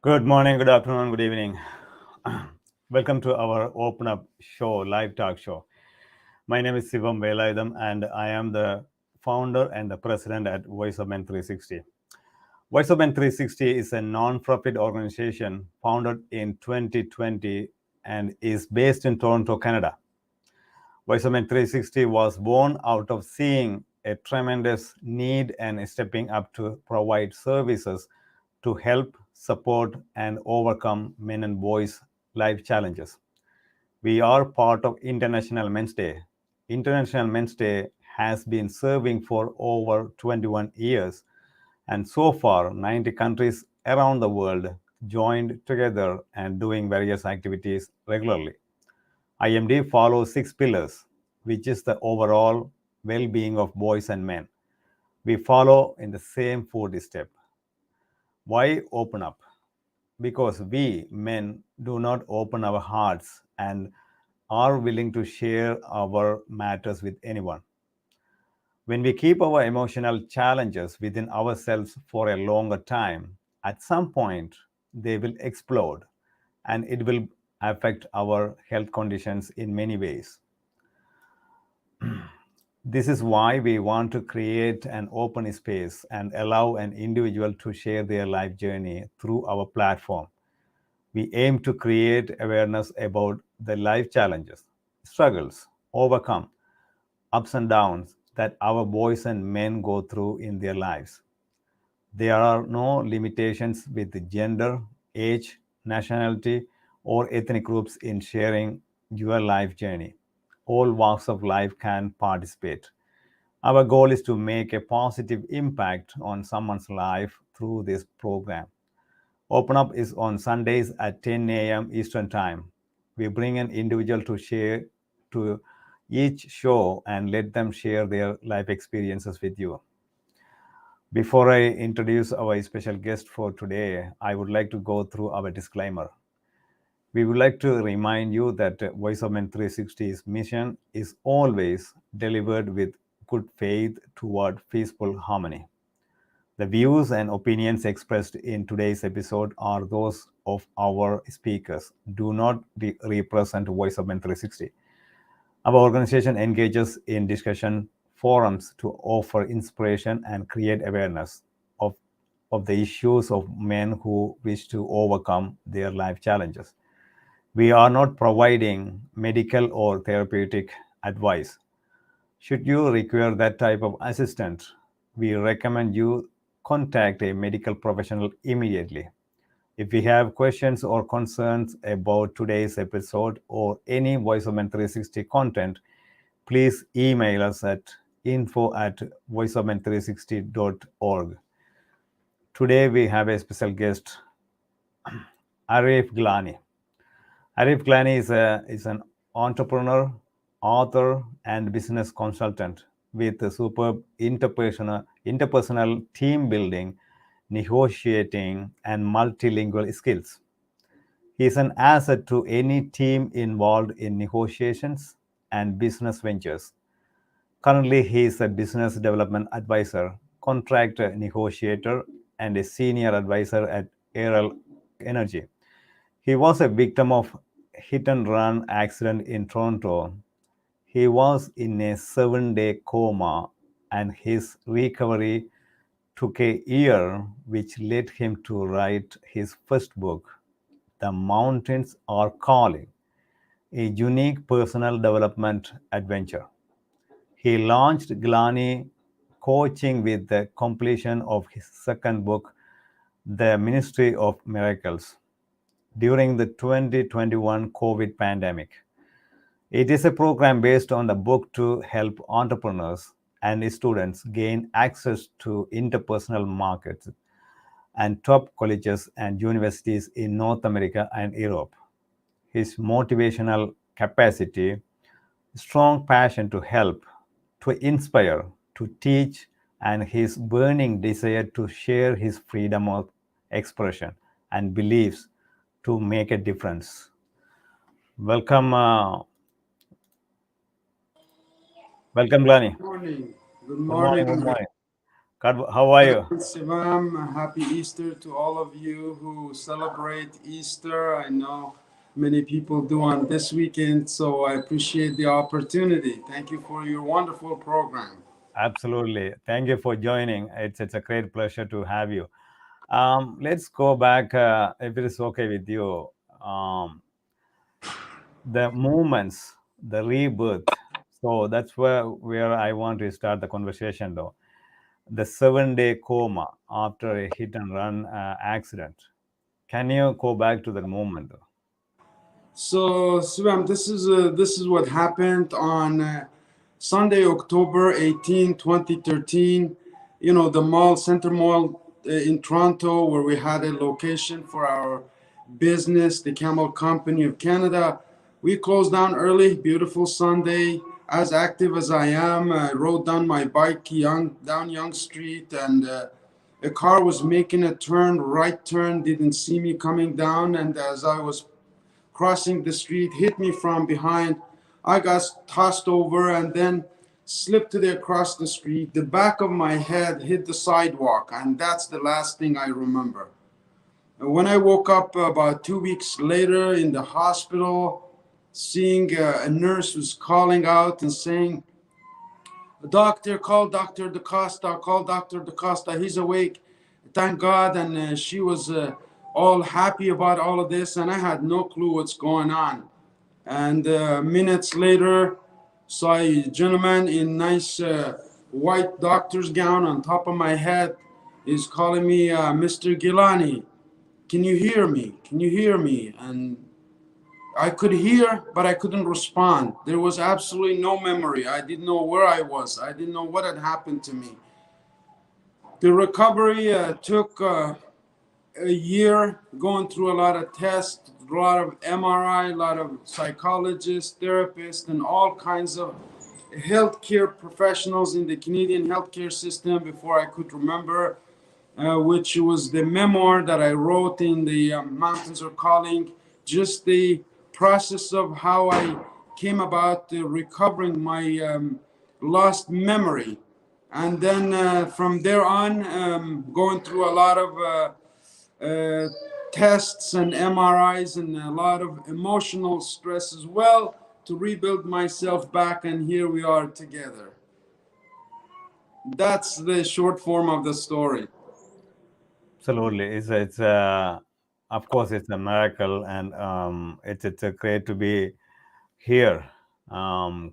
Good morning, good afternoon, good evening. Welcome to our Open Up show, live talk show. My name is Sivam Velautham, and I am the founder and the president at Voice of Men 360. Voice of Men 360 is a non-profit organization founded in 2020 and is based in Toronto, Canada. Voice of Men 360 was born out of seeing a tremendous need and stepping up to provide services to help, support, and overcome men and boys' life challenges. We are part of International Men's Day. International Men's Day has been serving for over 21 years, and so far, 90 countries around the world joined together and doing various activities regularly. IMD follows six pillars, which is the overall well being of boys and men. We follow in the same food step. Why open up? Because we men do not open our hearts and are willing to share our matters with anyone. When we keep our emotional challenges within ourselves for a longer time, at some point they will explode and it will affect our health conditions in many ways. This is why we want to create an open space and allow an individual to share their life journey through our platform. We aim to create awareness about the life challenges, struggles, overcome, ups and downs that our boys and men go through in their lives. There are no limitations with gender, age, nationality, or ethnic groups in sharing your life journey. All walks of life can participate. Our goal is to make a positive impact on someone's life through this program. Open Up is on Sundays at 10 a.m. Eastern Time. We bring an individual to share to each show and let them share their life experiences with you. Before I introduce our special guest for today, I would like to go through our disclaimer. We would like to remind you that Voice of Men 360's mission is always delivered with good faith toward peaceful harmony. The views and opinions expressed in today's episode are those of our speakers, do not represent Voice of Men 360. Our organization engages in discussion forums to offer inspiration and create awareness of, of the issues of men who wish to overcome their life challenges. We are not providing medical or therapeutic advice. Should you require that type of assistance, we recommend you contact a medical professional immediately. If you have questions or concerns about today's episode or any Voice of Men 360 content, please email us at info at voiceofmen360.org. Today we have a special guest, Arif Gilany. Arif Gilany is an entrepreneur, author, and business consultant with superb interpersonal team building, negotiating, and multilingual skills. He is an asset to any team involved in negotiations and business ventures. Currently, he is a business development advisor, contract negotiator, and a senior advisor at Aerial Energy. He was a victim of hit and run accident in Toronto. He was in a 7-day coma and his recovery took a year, which led him to write his first book, The Mountains Are Calling, a unique personal development adventure. He launched Gilany Coaching with the completion of his second book, The Ministry of Miracles, during the 2021 COVID pandemic. It is a program based on the book to help entrepreneurs and students gain access to interpersonal markets and top colleges and universities in North America and Europe. His motivational capacity, strong passion to help, to inspire, to teach, and his burning desire to share his freedom of expression and beliefs to make a difference. Welcome, welcome, Glani. Morning. Good Good morning. Good morning. morning. God, how are you? Sivam, happy Easter to all of you who celebrate Easter. I know many people do on this weekend, so I appreciate the opportunity. Thank you for your wonderful program. Absolutely. Thank you for joining. It's a great pleasure to have you. Let's go back, if it is okay with you. Um, the movements, the rebirth. So that's where I want to start the conversation, though. The 7 day coma after a hit and run accident. Can you go back to that moment, though? So, Sivam, this is what happened on Sunday, October 18, 2013. You know, the mall, Center Mall in Toronto, where we had a location for our business, the Camel Company of Canada. We closed down early, beautiful Sunday. As active as I am, I rode down my bike down Young Street, and a car was making a turn, right turn, didn't see me coming down, and as I was crossing the street, hit me from behind. I got tossed over and then slipped to the across the street. The back of my head hit the sidewalk, and that's the last thing I remember. When I woke up about 2 weeks later in the hospital, seeing a nurse was calling out and saying, "Doctor, call Dr. DaCosta, call Dr. DaCosta, he's awake. Thank God." And she was all happy about all of this, and I had no clue what's going on. And minutes later, saw a gentleman in nice white doctor's gown on top of my head is calling me Mr. Gilany. Can you hear me? Can you hear me? And I could hear, but I couldn't respond. There was absolutely no memory. I didn't know where I was. I didn't know what had happened to me. The recovery took a year, going through a lot of tests, a lot of MRI, a lot of psychologists, therapists, and all kinds of healthcare professionals in the Canadian healthcare system before I could remember, which was the memoir that I wrote in the Mountains Are Calling, just the process of how I came about recovering my lost memory. And then from there on, going through a lot of uh, tests and MRIs and a lot of emotional stress as well to rebuild myself back, and here we are together. That's the short form of the story. Absolutely. Of course, it's a miracle, and it's a great to be here.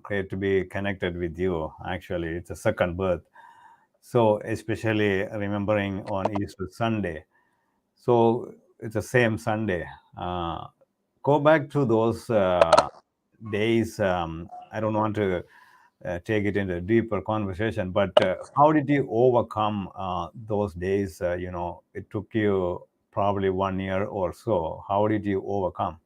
Great to be connected with you. Actually, it's a second birth. So, especially remembering on Easter Sunday. So, it's the same Sunday. Go back to those days. I don't want to take it into a deeper conversation, but how did you overcome those days? It took you probably 1 year or so. How did you overcome?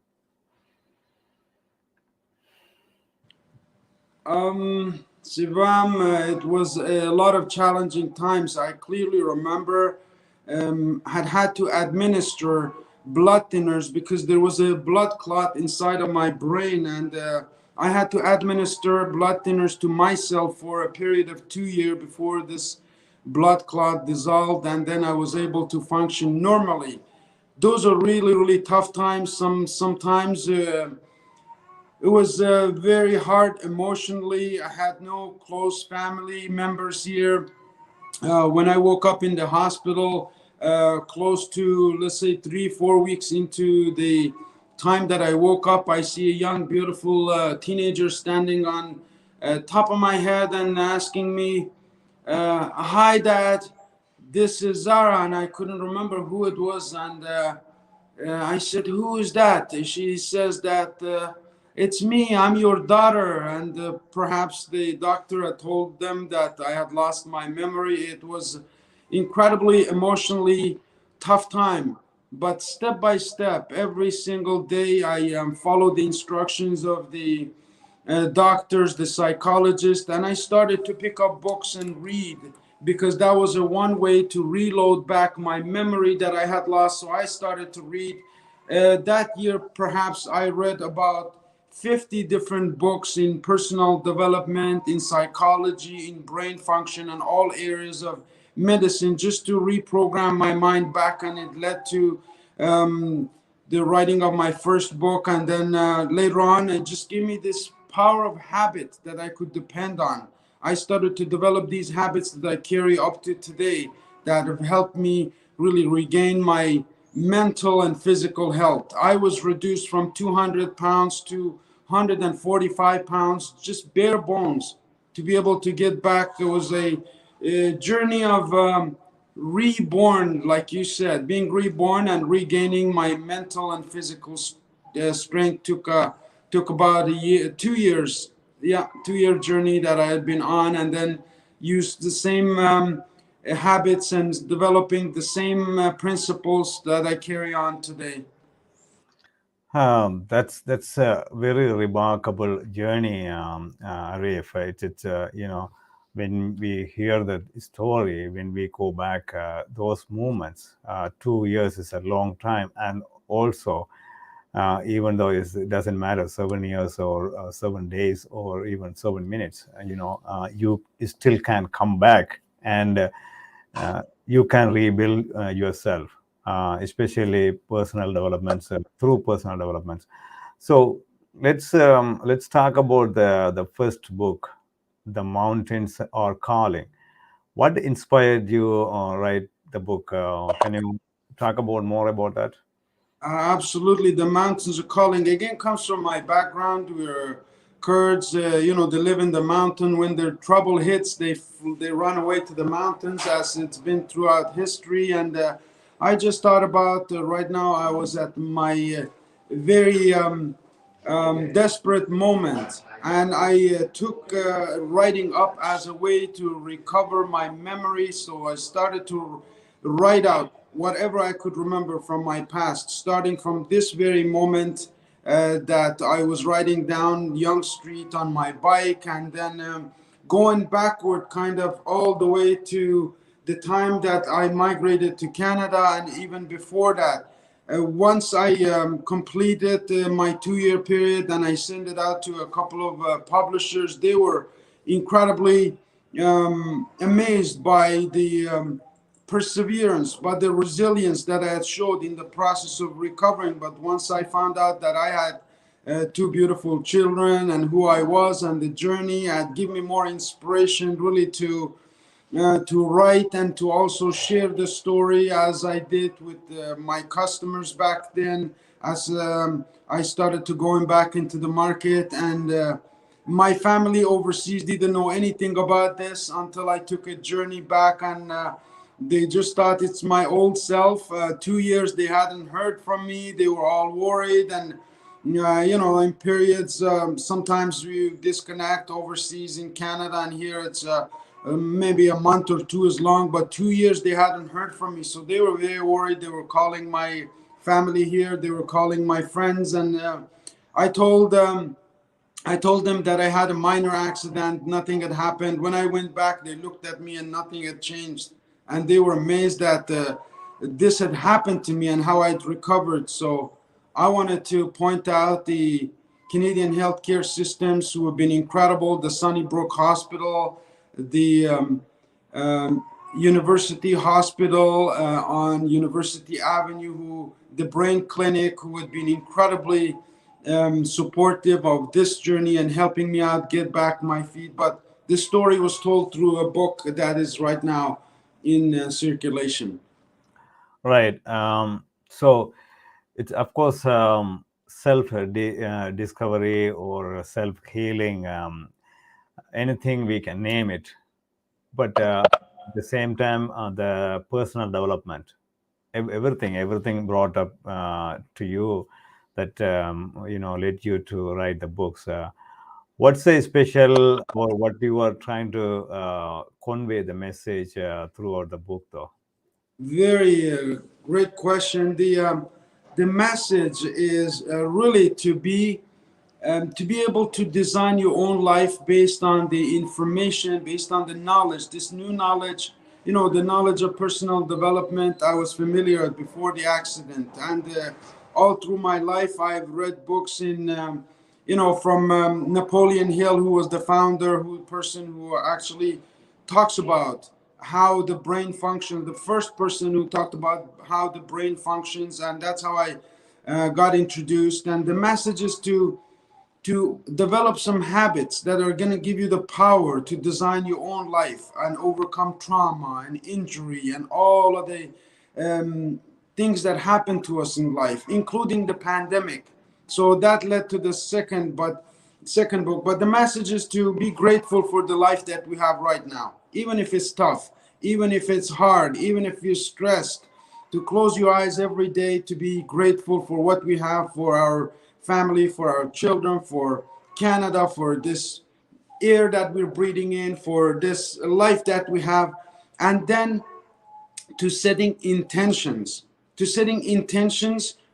Sivam, it was a lot of challenging times. I clearly remember had to administer blood thinners because there was a blood clot inside of my brain, and I had to administer blood thinners to myself for a period of 2 years before this blood clot dissolved, and then I was able to function normally. Those are really, really tough times. Sometimes. It was very hard emotionally. I had no close family members here. When I woke up in the hospital, close to, let's say, 3, 4 weeks into the time that I woke up, I see a young, beautiful teenager standing on top of my head and asking me, "Hi, Dad. This is Zara," and I couldn't remember who it was. And I said, "Who is that?" She says that it's me, I'm your daughter. And perhaps the doctor had told them that I had lost my memory. It was incredibly emotionally tough time. But step by step, every single day, I followed the instructions of the doctors, the psychologists, and I started to pick up books and read because that was a one way to reload back my memory that I had lost. So I started to read. That year, perhaps I read about 50 different books in personal development, in psychology, in brain function, and all areas of medicine just to reprogram my mind back, and it led to um, the writing of my first book. And then later on, it just gave me this power of habit that I could depend on. I started to develop these habits that I carry up to today that have helped me really regain my mental and physical health. I was reduced from 200 pounds to 145 pounds, just bare bones, to be able to get back. It was a journey of reborn, like you said, being reborn and regaining my mental and physical strength. Took about a year, 2 years, yeah, 2 year journey that I had been on, and then used the same habits and developing the same principles that I carry on today. That's a very remarkable journey, Arif. It's when we hear the story, when we go back, those moments, 2 years is a long time, and also, even though it doesn't matter 7 years or 7 days or even 7 minutes, you still can come back and you can rebuild yourself, especially personal developments through personal developments. So let's talk about the first book, The Mountains Are Calling. What inspired you write the book? Can you talk about more about that? Absolutely, the mountains are calling. Again, comes from my background. We're Kurds. They live in the mountain. When their trouble hits, they run away to the mountains, as it's been throughout history. And I just thought about right now. I was at my very desperate moment, and I took writing up as a way to recover my memory. So I started to write out whatever I could remember from my past, starting from this very moment that I was riding down Young Street on my bike, and then going backward kind of all the way to the time that I migrated to Canada, and even before that. Once I completed my 2 year period and I sent it out to a couple of publishers, they were incredibly amazed by the perseverance, by the resilience that I had showed in the process of recovering. But once I found out that I had two beautiful children and who I was and the journey, had given me more inspiration really to write and to also share the story as I did with my customers back then, as I started to going back into the market. And my family overseas didn't know anything about this until I took a journey back, and they just thought it's my old self. 2 years they hadn't heard from me. They were all worried, and in periods, sometimes we disconnect overseas in Canada, and here it's maybe a month or two is long, but 2 years they hadn't heard from me. So they were very worried. They were calling my family here, they were calling my friends, and I told them. I told them that I had a minor accident, nothing had happened. When I went back, they looked at me and nothing had changed. And they were amazed that this had happened to me and how I'd recovered. So I wanted to point out the Canadian healthcare systems who have been incredible, the Sunnybrook Hospital, the University Hospital on University Avenue, the Brain Clinic, who had been incredibly supportive of this journey and helping me out get back my feet. But this story was told through a book that is right now in circulation. Right. So it's of course self discovery or self healing, anything we can name it. But at the same time, the personal development, everything brought up to you that led you to write the books. What's a special, or what you are trying to convey the message throughout the book, though? Very great question. The message is really to be able to design your own life based on the information, based on the knowledge, this new knowledge, the knowledge of personal development. I was familiar with before the accident, and all through my life I've read books in from Napoleon Hill, who was the founder, who person who actually talks about how the brain functions. The first person who talked about how the brain functions, and that's how I got introduced. And the message is to develop some habits that are going to give you the power to design your own life and overcome trauma and injury and all of the um, things that happen to us in life, including the pandemic. So that led to the second book. But the message is to be grateful for the life that we have right now, even if it's tough, even if it's hard, even if you're stressed, to close your eyes every day, to be grateful for what we have, for our family, for our children, for Canada, for this air that we're breathing in, for this life that we have, and then to setting intentions,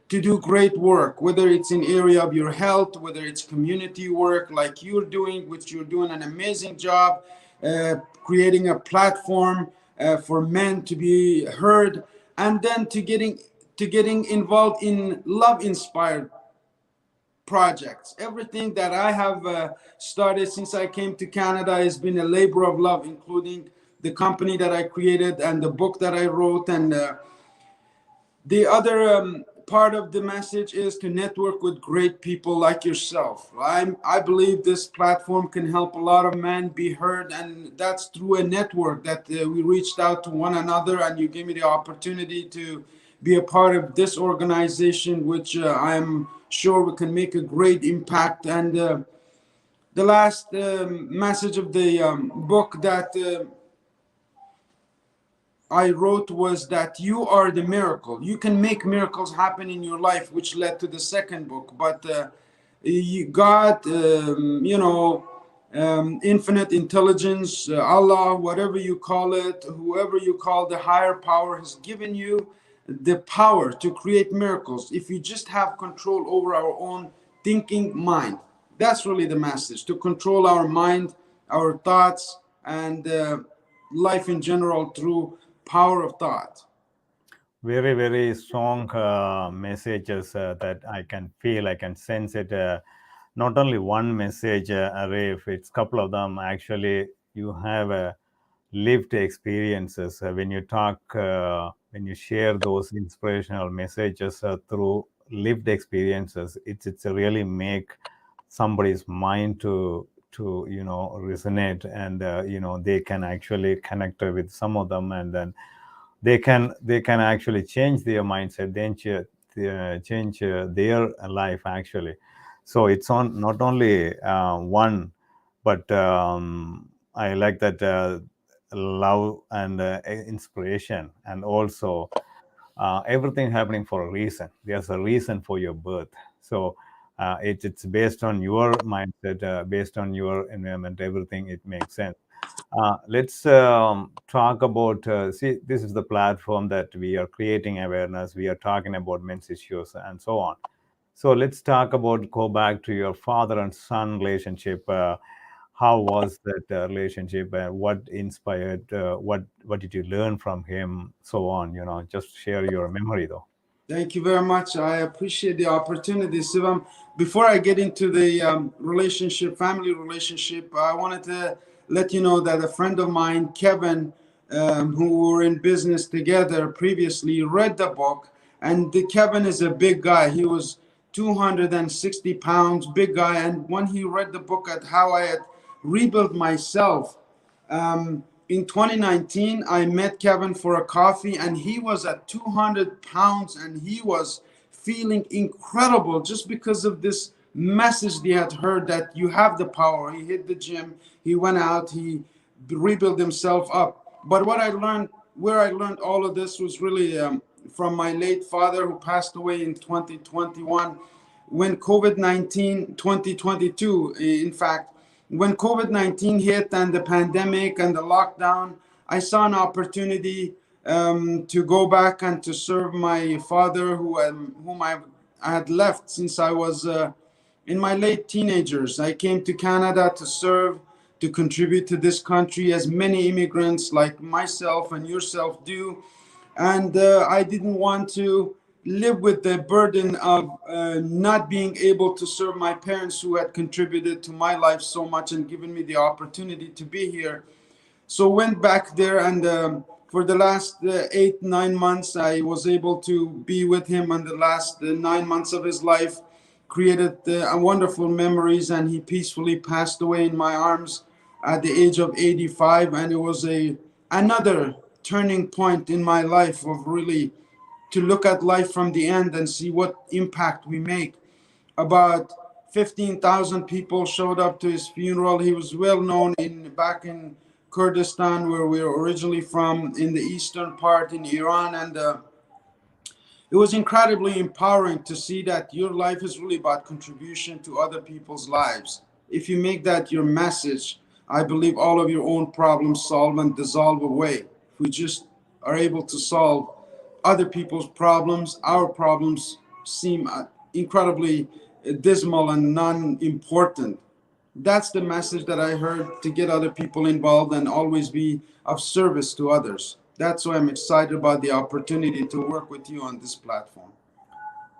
to do great work, whether it's in area of your health, whether it's community work like you're doing, which you're doing an amazing job, creating a platform for men to be heard, and then to getting involved in love inspired projects. Everything that I have started since I came to Canada has been a labor of love, including the company that I created and the book that I wrote. And the other part of the message is to network with great people like yourself. I believe this platform can help a lot of men be heard, and that's through a network that we reached out to one another, and you gave me the opportunity to be a part of this organization, which I'm sure we can make a great impact. And the last message of the book that I wrote was that you are the miracle. You can make miracles happen in your life, which led to the second book. But God, infinite intelligence, Allah, whatever you call it, whoever you call the higher power, has given you the power to create miracles if you just have control over our own thinking mind. That's really the message, to control our mind, our thoughts, and life in general through power of thought. Very, very strong messages that I can feel, I can sense it. Not only one message, Arif, it's a couple of them. Actually, you have lived experiences when you talk, when you share those inspirational messages through lived experiences. It's really make somebody's mind to resonate, and they can actually connect with some of them, and then they can actually change their mindset, then change their life actually. So it's on not only one, but I like that love and inspiration, and also everything happening for a reason. There's a reason for your birth. So it's based on your mindset, based on your environment, everything. It makes sense. Let's talk about, see, this is the platform that we are creating awareness. We are talking about men's issues and so on. So let's talk about, go back to your father and son relationship. How was that relationship? What inspired? What did you learn from him? So on. Just share your memory, though. Thank you very much. I appreciate the opportunity, Sivam. Before I get into the family relationship, I wanted to let you know that a friend of mine, Kevin, who were in business together previously, read the book. And Kevin is a big guy. He was 260 pounds, big guy. And when he read the book at how I had rebuilt myself, in 2019, I met Kevin for a coffee, and he was at 200 pounds, and he was feeling incredible just because of this message he had heard that you have the power. He hit the gym, he went out, he rebuilt himself up. But where I learned all of this was really from my late father, who passed away in 2021 when COVID-19, 2022, in fact, when COVID-19 hit and the pandemic and the lockdown, I saw an opportunity to go back and to serve my father, whom I had left since I was in my late teenagers. I came to Canada to serve, to contribute to this country, as many immigrants like myself and yourself do. And I didn't want to live with the burden of not being able to serve my parents, who had contributed to my life so much and given me the opportunity to be here. So went back there, and for the last 8 9 months I was able to be with him on the last 9 months of his life, created wonderful memories, and he peacefully passed away in my arms at the age of 85. And it was a another turning point in my life of really to look at life from the end and see what impact we make. About 15,000 people showed up to his funeral. He was well known in back in Kurdistan, where we are originally from, in the eastern part in Iran. And it was incredibly empowering to see that your life is really about contribution to other people's lives. If you make that your message, I believe all of your own problems solve and dissolve away. If we just are able to solve other people's problems, our problems seem incredibly dismal and non-important. That's the message that I heard, to get other people involved and always be of service to others. That's why I'm excited about the opportunity to work with you on this platform.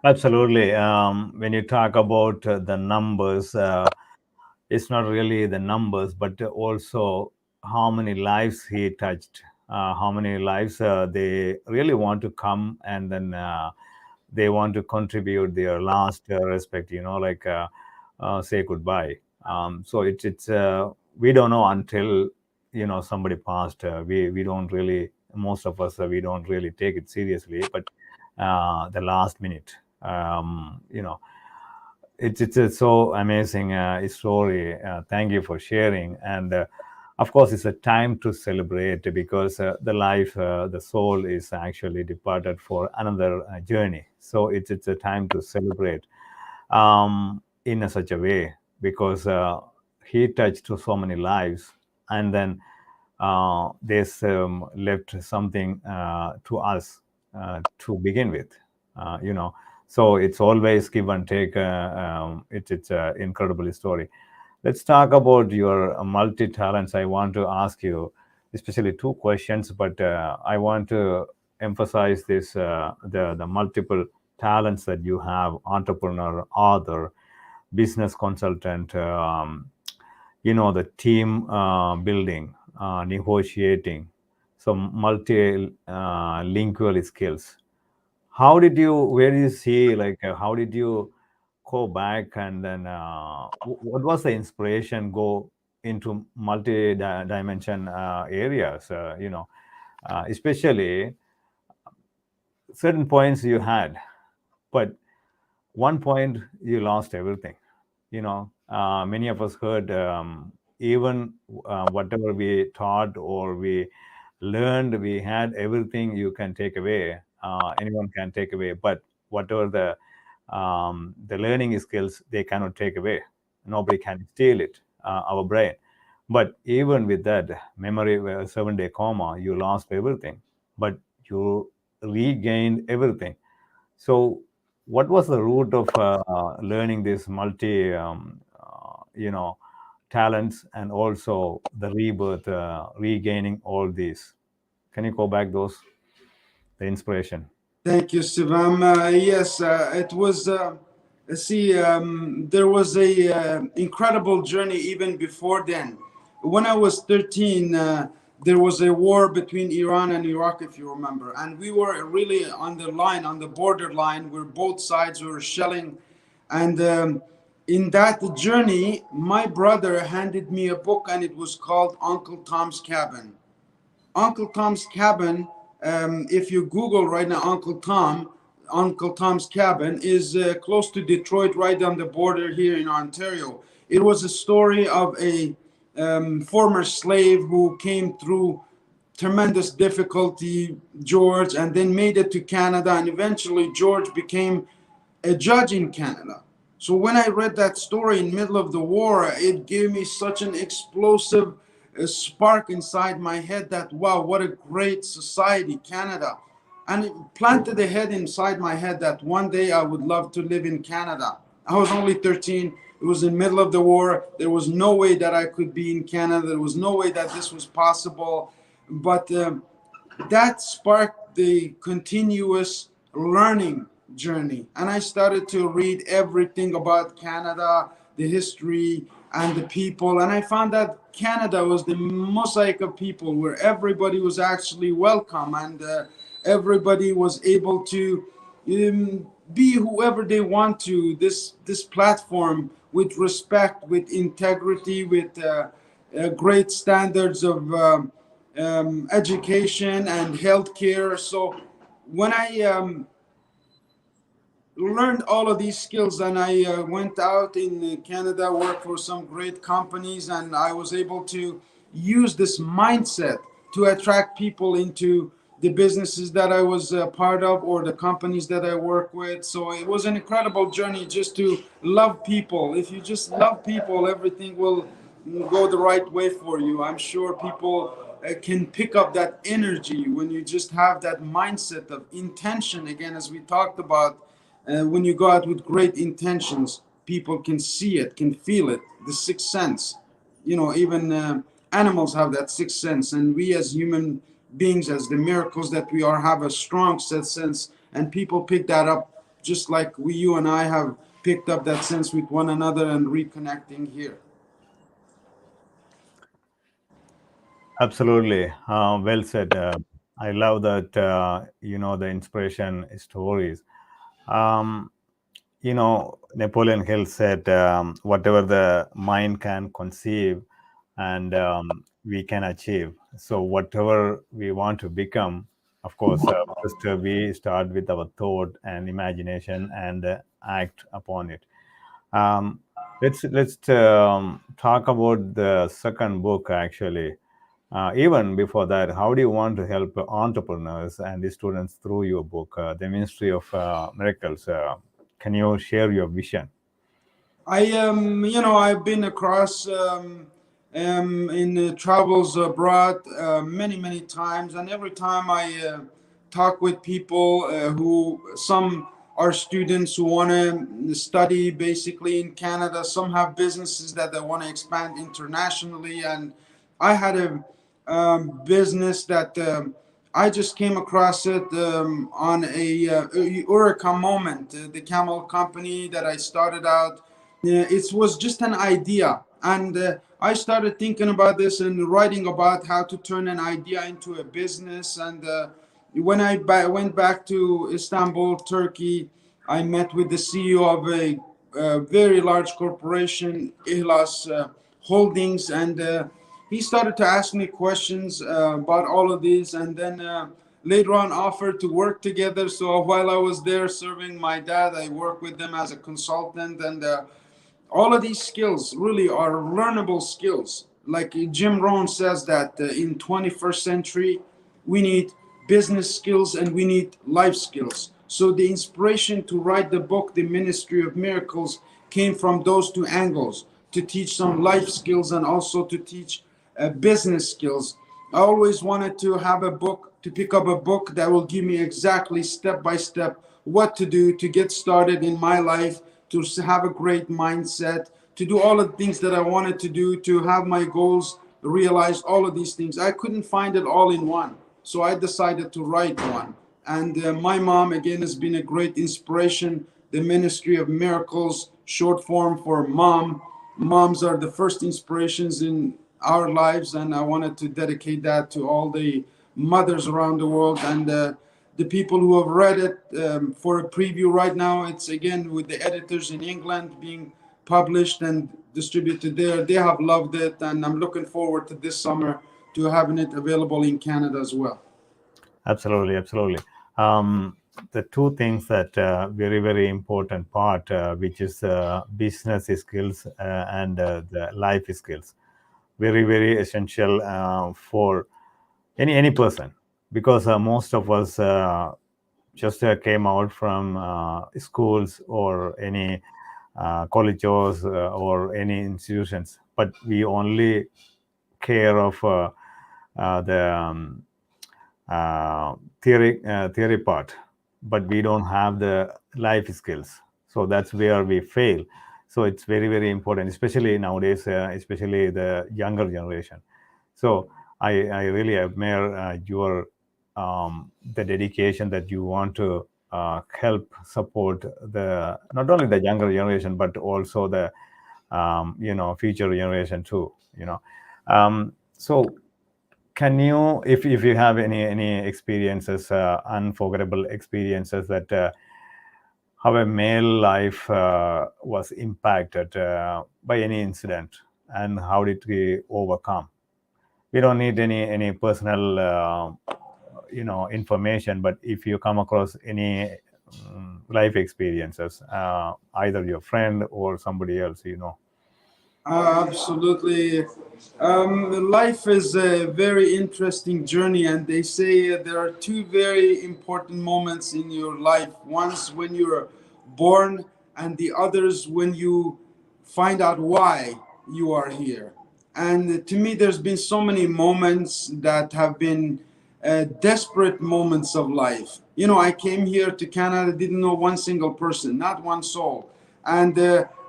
Absolutely. When you talk about the numbers, it's not really the numbers, but also how many lives he touched, how many lives they really want to come, and then they want to contribute their last respect, like say goodbye. So it's we don't know until somebody passed. We don't really, most of us, we don't really take it seriously, but the last minute, it's a so amazing story. Thank you for sharing. And of course, it's a time to celebrate, because the life, the soul is actually departed for another journey. So it's a time to celebrate in such a way, because he touched so many lives, and then this left something to us to begin with. So it's always give and take. It's an incredible story. Let's talk about your multi talents. I want to ask you especially two questions, but I want to emphasize this: the multiple talents that you have: entrepreneur, author, business consultant, the team building, negotiating, so multi lingual skills. How did you, where do you see, like, how did you go back, and then what was the inspiration go into multi-dimension areas, especially certain points you had, but one point you lost everything. Many of us heard, even whatever we taught or we learned, we had everything you can take away. Anyone can take away, but whatever the learning skills, they cannot take away. Nobody can steal it, our brain. But even with that memory, 7-day coma, you lost everything, but you regained everything. So, what was the root of learning this multi, talents, and also the rebirth, regaining all these? Can you go back those, the inspiration? Thank you, Sivam. Yes, it was. See, there was a incredible journey even before then. When I was 13, there was a war between Iran and Iraq, if you remember, and we were really on the line, on the border line, where both sides were shelling. And in that journey, my brother handed me a book, and it was called Uncle Tom's Cabin. Uncle Tom's Cabin, if you Google right now, Uncle Tom's Cabin is close to Detroit, right on the border here in Ontario. It was a story of a former slave who came through tremendous difficulty, George, and then made it to Canada, and eventually George became a judge in Canada. So when I read that story in the middle of the war, it gave me such an explosive spark inside my head that, wow, what a great society, Canada. And it planted a head inside my head that one day I would love to live in Canada. I was only 13. It was in the middle of the war. There was no way that I could be in Canada. There was no way that this was possible. But that sparked the continuous learning journey. And I started to read everything about Canada, the history, and the people. And I found that Canada was the mosaic of people where everybody was actually welcome, and everybody was able to be whoever they want to. This platform with respect, with integrity, with great standards of education and healthcare. So when I learned all of these skills, and I went out in Canada, worked for some great companies, and I was able to use this mindset to attract people into the businesses that I was part of, or the companies that I work with. So it was an incredible journey just to love people. If you just love people, everything will go the right way for you. I'm sure people can pick up that energy when you just have that mindset of intention. Again, as we talked about, when you go out with great intentions, people can see it, can feel it, the sixth sense. Even animals have that sixth sense, and we as human beings, as the miracles that we are, have a strong sixth sense, and people pick that up just like you and I have picked up that sense with one another and reconnecting here. Absolutely. Well said. I love that, the inspiration stories. Um, Napoleon Hill said, whatever the mind can conceive and we can achieve. So, whatever we want to become, of course, first we start with our thought and imagination and act upon it. Um, let's talk about the second book actually. Even before that, how do you want to help entrepreneurs and the students through your book, The Ministry of Miracles? Can you share your vision? I've been across in travels abroad many times, and every time I talk with people who some are students who want to study basically in Canada, some have businesses that they want to expand internationally, and I had a business that I just came across it on a Eureka moment, the camel company that I started out. It was just an idea, and I started thinking about this and writing about how to turn an idea into a business. And when I went back to Istanbul, Turkey, I met with the CEO of a very large corporation, Ihlas Holdings, and he started to ask me questions about all of these, and then later on offered to work together. So while I was there serving my dad, I worked with them as a consultant, and all of these skills really are learnable skills. Like Jim Rohn says that in 21st century, we need business skills and we need life skills. So the inspiration to write the book, The Ministry of Miracles, came from those two angles, to teach some life skills and also to teach business skills. I always wanted to have a book, to pick up a book that will give me exactly step by step what to do to get started in my life, to have a great mindset, to do all of the things that I wanted to do, to have my goals realized, all of these things. I couldn't find it all in one. So I decided to write one. And my mom, again, has been a great inspiration. The Ministry of Miracles, short form for mom. Moms are the first inspirations in our lives, and I wanted to dedicate that to all the mothers around the world. And the people who have read it, for a preview right now, it's again with the editors in England, being published and distributed there. They have loved it, and I'm looking forward to this summer to having it available in Canada as well. Absolutely, absolutely. The two things that very important part, which is business skills and the life skills, very essential for any person, because most of us just came out from schools or any colleges or any institutions, but we only care of the theory part, but we don't have the life skills. So that's where we fail. So it's very important, especially nowadays, especially the younger generation. So I really admire your the dedication that you want to help support the not only the younger generation but also the future generation too. So can you, if you have any experiences, unforgettable experiences, that how a male life was impacted by any incident, and how did we overcome? We don't need any personal information, but if you come across any life experiences, either your friend or somebody else. Absolutely. Life is a very interesting journey, and they say there are two very important moments in your life. One's when you're born, and the others when you find out why you are here. And to me, there's been so many moments that have been desperate moments of life. I came here to Canada, didn't know one single person, not one soul. And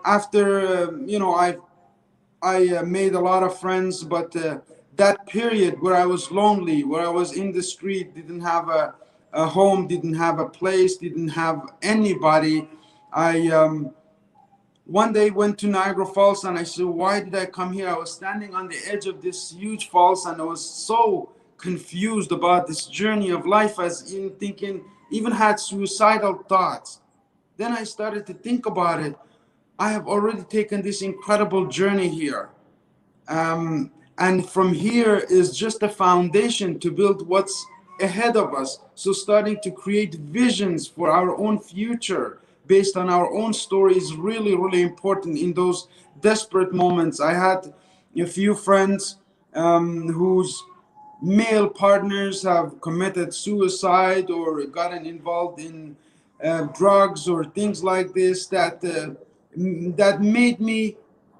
after, I made a lot of friends, but that period where I was lonely, where I was in the street, didn't have a home, didn't have a place, didn't have anybody, I one day went to Niagara Falls and I said, why did I come here? I was standing on the edge of this huge falls and I was so confused about this journey of life, as in thinking, even had suicidal thoughts. Then I started to think about it. I have already taken this incredible journey here. And from here is just a foundation to build what's ahead of us. So starting to create visions for our own future based on our own story is really, really important in those desperate moments. I had a few friends whose male partners have committed suicide or gotten involved in drugs or things like this, that made me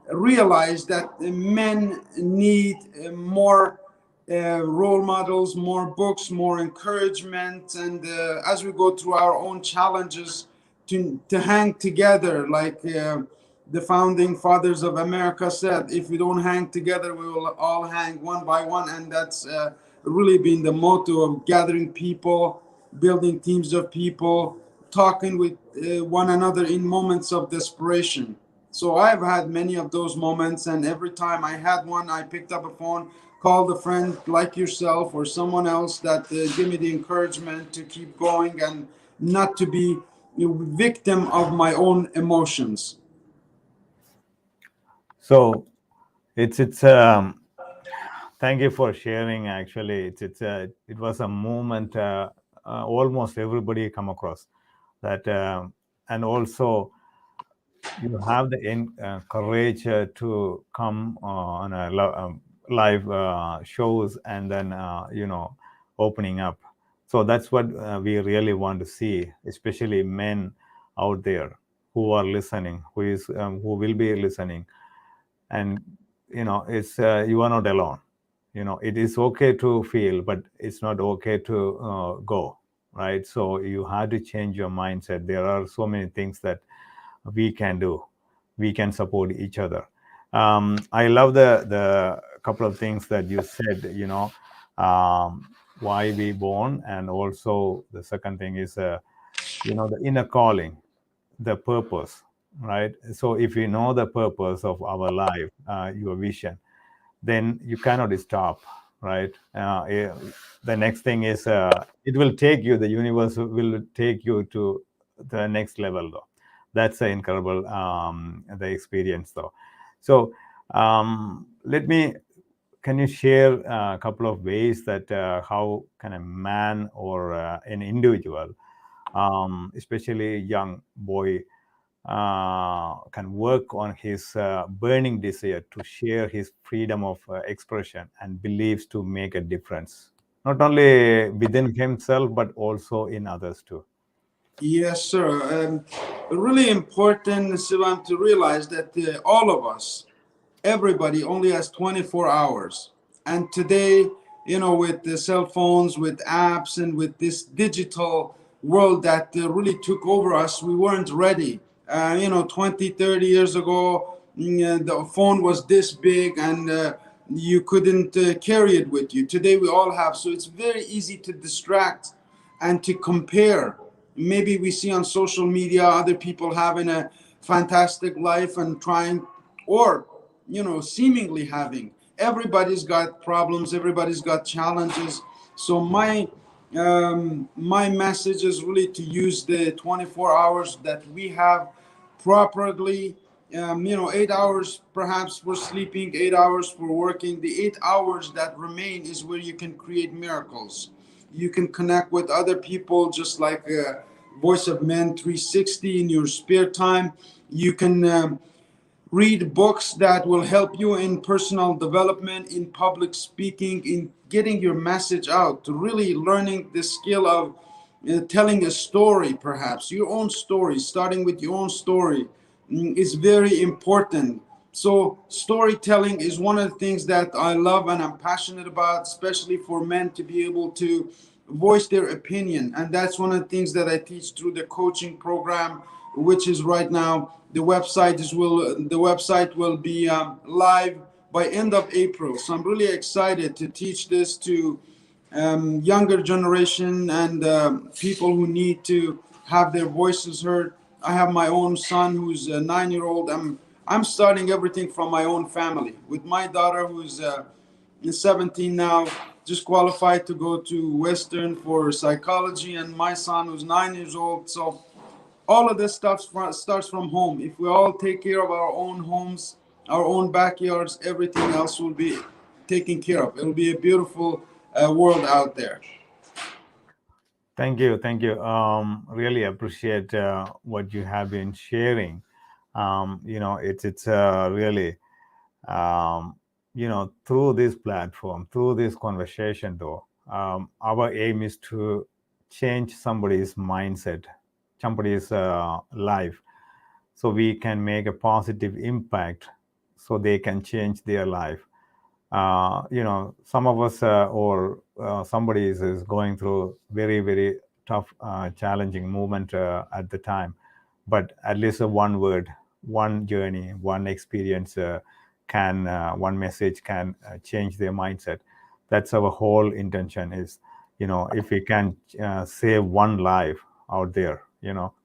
realize that men need more role models, more books, more encouragement, and as we go through our own challenges, to hang together, like the founding fathers of America said, if we don't hang together, we will all hang one by one. And that's really been the motto of gathering people, building teams of people, talking with one another in moments of desperation. So I've had many of those moments, and every time I had one, I picked up a phone, called a friend like yourself or someone else that give me the encouragement to keep going and not to be victim of my own emotions. So it's thank you for sharing. Actually, it was a moment almost everybody come across that, and also you have the courage to come on a live shows, and then opening up. So that's what we really want to see, especially men out there who are listening, who will be listening. And it's you are not alone. It is okay to feel, but it's not okay to go, right? So you have to change your mindset. There are so many things that we can do. We can support each other. I love the couple of things that you said, why we born, and also the second thing is the inner calling, the purpose, right? So if you know the purpose of our life, your vision, then you cannot stop, right? The next thing is it will take you, the universe will take you to the next level, though. That's an incredible the experience, though. So let me can you share a couple of ways that how can a man or an individual, especially young boy, can work on his burning desire to share his freedom of expression and beliefs to make a difference, not only within himself but also in others too. Yes, sir. Really important, Sivan, to realize that all of us, everybody only has 24 hours. And today, with the cell phones, with apps, and with this digital world that really took over us, we weren't ready. 20, 30 years ago, the phone was this big, and you couldn't carry it with you. Today, we all have. So it's very easy to distract and to compare. Maybe we see on social media other people having a fantastic life and trying, or seemingly having. Everybody's got problems, everybody's got challenges. So my message is really to use the 24 hours that we have properly. 8 hours perhaps for sleeping, 8 hours for working. The 8 hours that remain is where you can create miracles. You can connect with other people, just like Voice of Men 360 in your spare time. You can read books that will help you in personal development, in public speaking, in getting your message out, to really learning the skill of telling a story, perhaps your own story, starting with your own story, is very important. So storytelling is one of the things that I love and I'm passionate about, especially for men to be able to voice their opinion. And that's one of the things that I teach through the coaching program, which is right now. The website will be live by end of April. So I'm really excited to teach this to younger generation and people who need to have their voices heard. I have my own son who's a 9-year-old. I'm starting everything from my own family with my daughter who's 17 now, just qualified to go to Western for psychology, and my son who's 9 years old. So all of this stuff starts from home. If we all take care of our own homes, our own backyards, everything else will be taken care of. It'll be a beautiful world out there. Thank you, thank you. Really appreciate what you have been sharing. It's really um, through this platform, through this conversation, though, our aim is to change somebody's mindset, somebody's life, so we can make a positive impact, so they can change their life. Some of us or somebody is going through very, very tough, challenging moment at the time. But at least one word, one journey, one experience one message can change their mindset. That's our whole intention is, if we can save one life out there,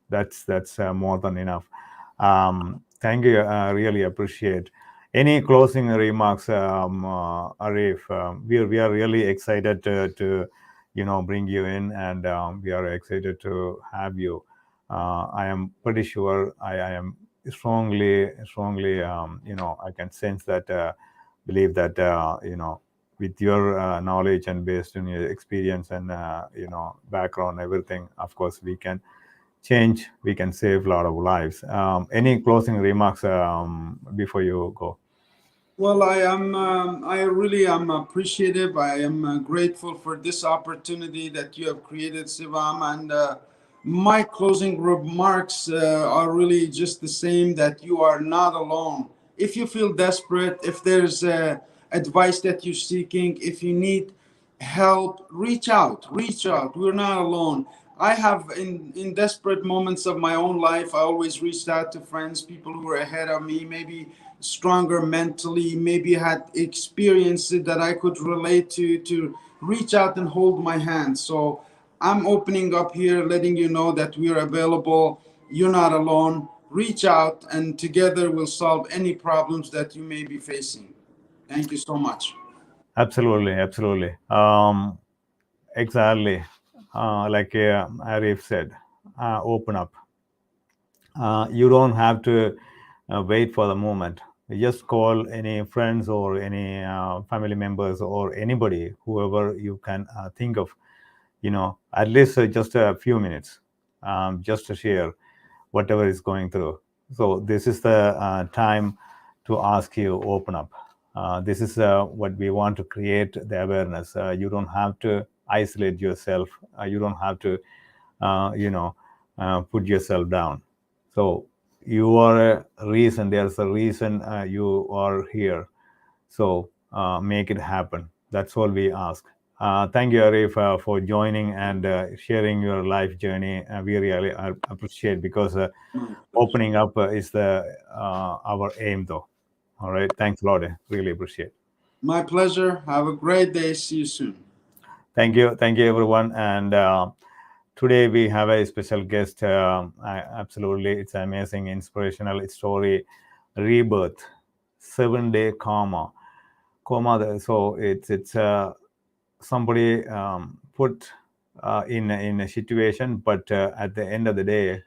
that's more than enough. Thank you. Really appreciate. Any closing remarks, Arif? We are really excited to bring you in, and we are excited to have you. I am pretty sure I am strongly, I can sense that, believe that, with your knowledge and based on your experience and background, everything, of course, we can save a lot of lives. Any closing remarks before you go? Well, I really am appreciative. I am grateful for this opportunity that you have created, Sivam. And my closing remarks are really just the same, that you are not alone. If you feel desperate, if there's advice that you're seeking, if you need help, reach out, reach out. We're not alone. I have, in desperate moments of my own life, I always reached out to friends, people who were ahead of me, maybe stronger mentally, maybe had experiences that I could relate to reach out and hold my hand. So I'm opening up here, letting you know that we're available. You're not alone. Reach out, and together we'll solve any problems that you may be facing. Thank you so much. Absolutely, absolutely. Exactly. Like Arif said, open up. You don't have to wait for the moment. You just call any friends or any family members or anybody, whoever you can think of, at least just a few minutes, just to share whatever is going through. So this is the time to ask you open up. This is what we want to create, the awareness. You don't have to isolate yourself. You don't have to put yourself down. So you are a reason. There's a reason you are here. So make it happen. That's all we ask. Thank you, Arif, for joining and sharing your life journey. We really appreciate, because My pleasure. opening up is the our aim, though. All right. Thanks a lot. Really appreciate. My pleasure. Have a great day. See you soon. Thank you, everyone. And today we have a special guest. Absolutely, it's amazing, inspirational story, rebirth. 7-day coma. So it's somebody put in a situation, but at the end of the day,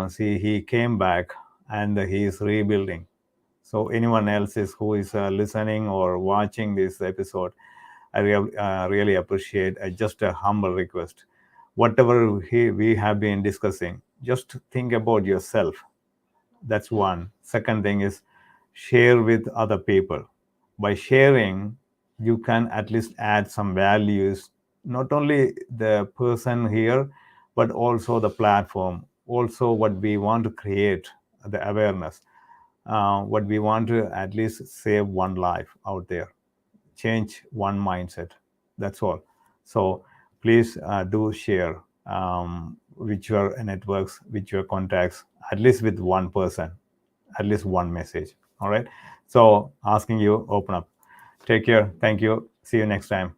see, he came back and he is rebuilding. So anyone else is who is listening or watching this episode, I really appreciate just a humble request. Whatever we have been discussing, just think about yourself. That's one. Second thing is share with other people. By sharing, you can at least add some values, not only the person here, but also the platform, also what we want to create, the awareness, what we want to at least save one life out there, change one mindset. That's all. So please do share with your networks, with your contacts, at least with one person, at least one message. All right. So asking you, open up. Take care. Thank you. See you next time.